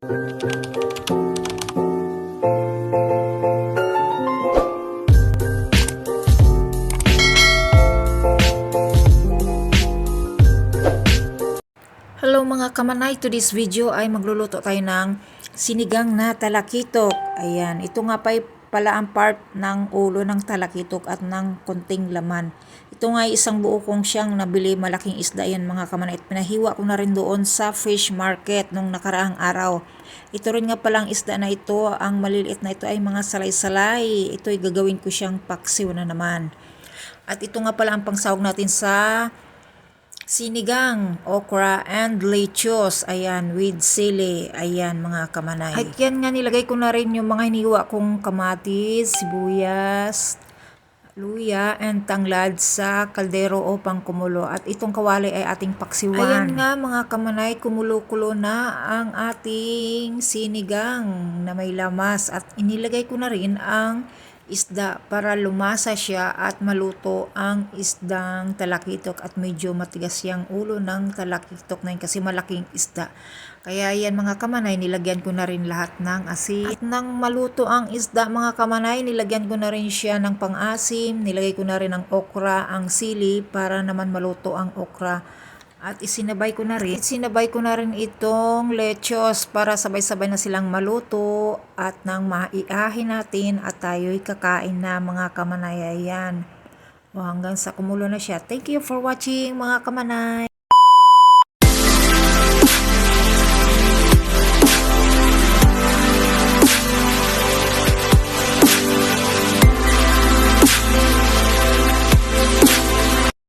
Hello mga kamanay, to this video ay magluluto tayo ng sinigang na talakitok. Ayan, ito nga pala ang part ng ulo ng talakitok at ng konting laman. Ito nga ay isang buo kong siyang nabili, malaking isda yan mga kamanay. At pinahiwa ko na rin doon sa fish market nung nakaraang araw. Ito rin nga palang isda na ito, ang maliliit na ito ay mga salay-salay. Ito ay gagawin ko siyang paksiw na naman. At ito nga pala ang pangsahog natin sa sinigang, okra, and lettuce. Ayan, with sili. Ayan, mga kamanay. At yan nga, nilagay ko na rin yung mga hiniwa kong kamatis, sibuyas, luya, and tanglad sa kaldero o pangkumulo. At itong kawali ay ating paksiwan. Ayan nga, mga kamanay, kumulo-kulo na ang ating sinigang na may lamas. At inilagay ko na rin ang isda para lumasa siya at maluto ang isdang talakitok, at medyo matigas yung ulo ng talakitok na yun kasi malaking isda. Kaya yan mga kamanay, nilagyan ko na rin lahat ng asin. At nang maluto ang isda mga kamanay, nilagyan ko na rin siya ng pang-asim, nilagay ko na rin ang okra, ang sili para naman maluto ang okra. At isinabay ko na rin itong lettuce para sabay-sabay na silang maluto at nang maiahin natin at tayo'y kakain na mga kamanay. Ayan. O hanggang sa kumulo na siya. Thank you for watching mga kamanay.